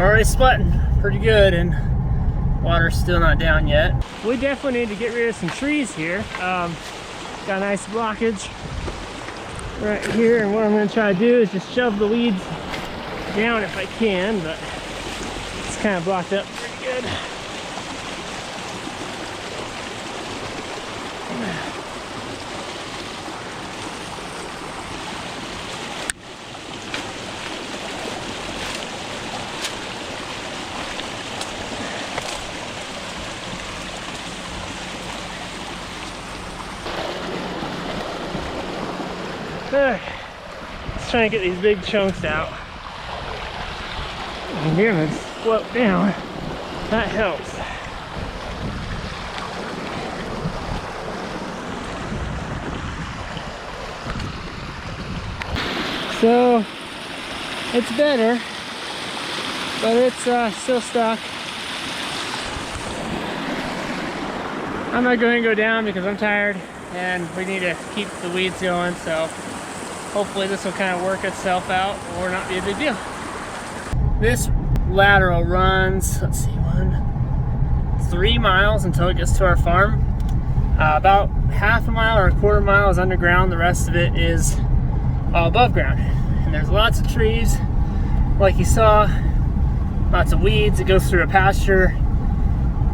already sweating pretty good and water's still not down yet. We definitely need to get rid of some trees here. Got a nice blockage right here, and what I'm going to try to do is just shove the weeds down if I can, but it's kind of blocked up pretty good. Let's try and get these big chunks out. And get them float down. That helps. So it's better, but it's still stuck. I'm not going to go down because I'm tired and we need to keep the weeds going, so hopefully this will kind of work itself out or not be a big deal. This lateral runs, let's see, 3 miles until it gets to our farm. About half a mile or a quarter mile is underground, the rest of it is above ground. And there's lots of trees, like you saw, lots of weeds. It goes through a pasture.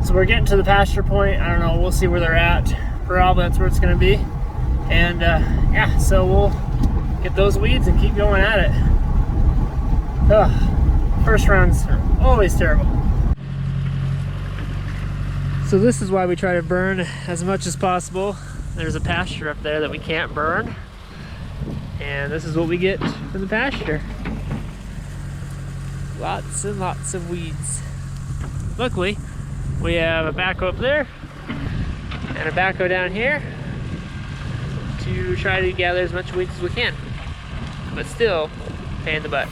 So we're getting to the pasture point. I don't know, we'll see where they're at. Probably that's where it's gonna be. And yeah, so we'll get those weeds and keep going at it. Ugh, first rounds are always terrible. So this is why we try to burn as much as possible. There's a pasture up there that we can't burn. And this is what we get from the pasture. Lots and lots of weeds. Luckily, we have a backhoe up there and a backhoe down here to try to gather as much weeds as we can. But still, pain in the butt.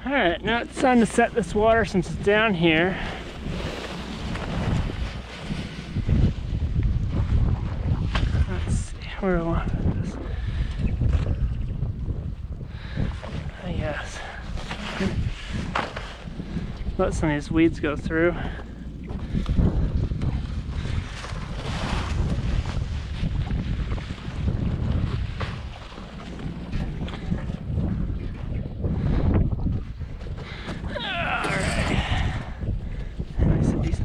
Alright, now it's time to set this water since it's down here. Let's see, where do I want to put this? Yes. Let some of these weeds go through.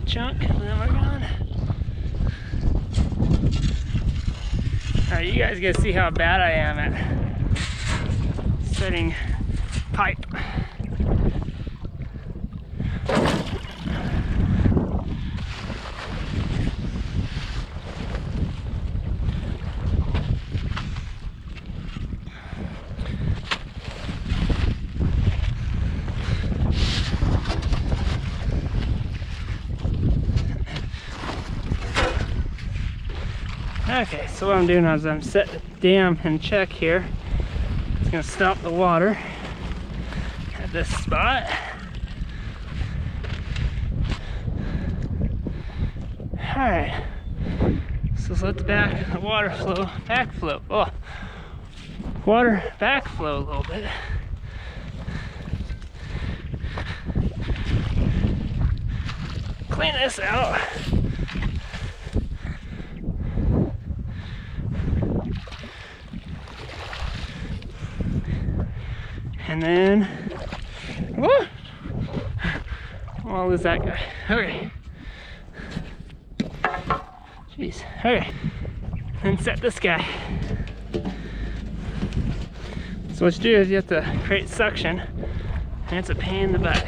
Chunk, and then we're gone. Alright, you guys get to see how bad I am at setting pipe. Okay, so what I'm doing is I'm setting the dam in check here. It's going to stop the water at this spot. Alright, so let's back the water flow, backflow. Oh, water backflow a little bit. Clean this out. And then, whoa! I'll lose that guy. Okay. Jeez. Okay. And set this guy. So what you do is you have to create suction, and it's a pain in the butt.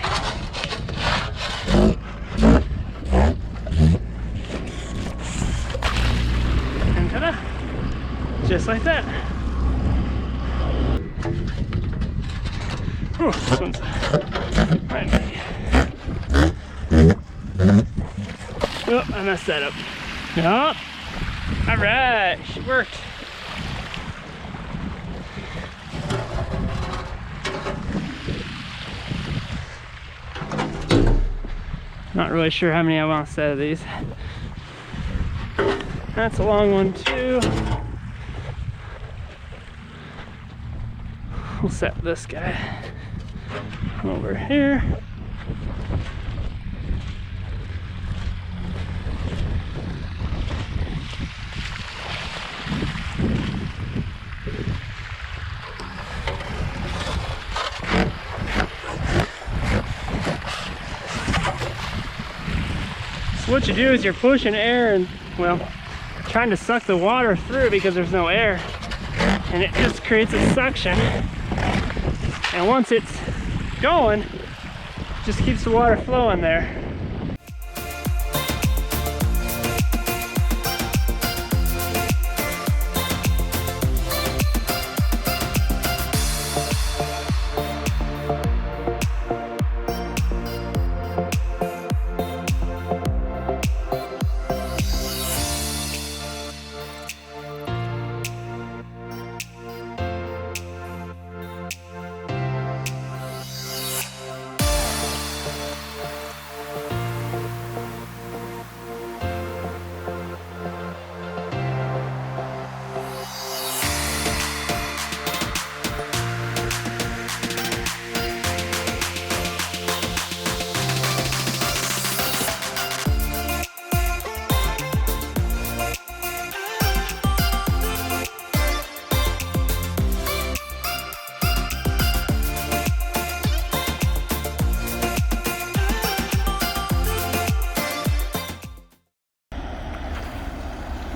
And ta-da! Just like that. Whew, this one's right. Oh, I messed that up. No. All right, it worked. Not really sure how many I want to set of these. That's a long one too. We'll set this guy over here. So what you do is you're pushing air and, well, trying to suck the water through because there's no air, and it just creates a suction, and once it's going, it just keeps the water flowing there.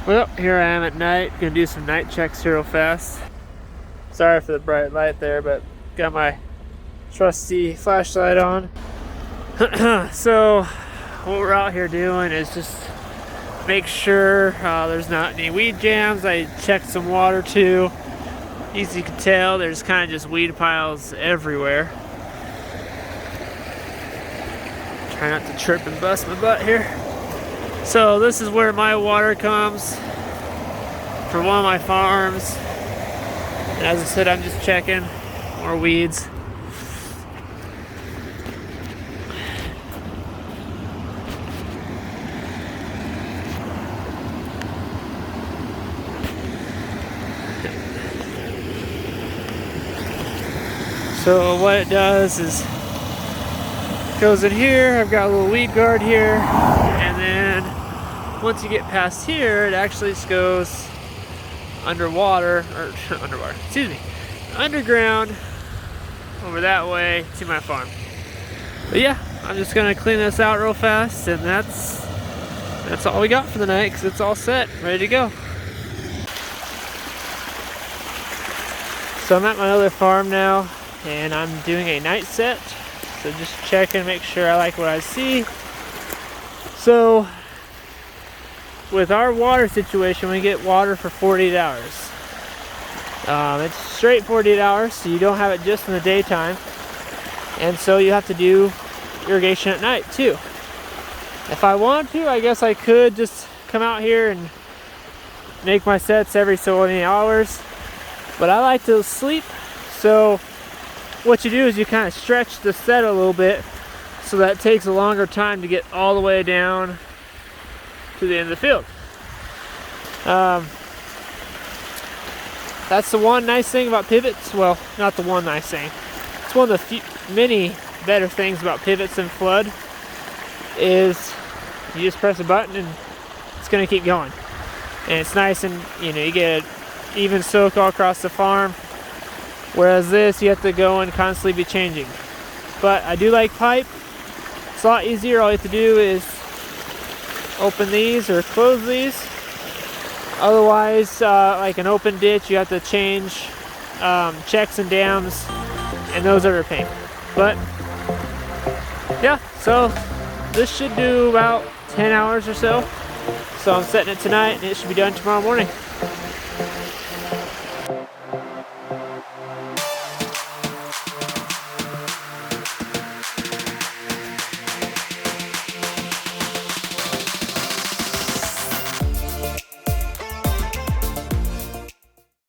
Well, here I am at night, gonna do some night checks here real fast. Sorry for the bright light there, but got my trusty flashlight on. So what we're out here doing is just make sure there's not any weed jams. I checked some water too. As you can tell, there's kind of just weed piles everywhere. Try not to trip and bust my butt here. So this is where my water comes for one of my farms. And as I said, I'm just checking more weeds. So what it does is it goes in here. I've got a little weed guard here, and then once you get past here, it actually just goes underwater, or underground over that way to my farm. But yeah, I'm just gonna clean this out real fast, and that's all we got for the night, because it's all set, ready to go. So I'm at my other farm now, and I'm doing a night set. So just checking, make sure I like what I see. So with our water situation, we get water for 48 hours. It's straight 48 hours, so you don't have it just in the daytime. And so you have to do irrigation at night too. If I want to, I guess I could just come out here and make my sets every so many hours. But I like to sleep, so what you do is you kind of stretch the set a little bit so that it takes a longer time to get all the way down to the end of the field. That's the one nice thing about pivots. Well, not the one nice thing. It's one of the many better things about pivots and flood is you just press a button and it's going to keep going. And it's nice, and you get an even soak all across the farm. Whereas this, you have to go and constantly be changing. But I do like pipe. It's a lot easier. All you have to do is open these or close these. Otherwise, like an open ditch, you have to change checks and dams, and those are a pain. But yeah, so this should do about 10 hours or so. So I'm setting it tonight, and it should be done tomorrow morning.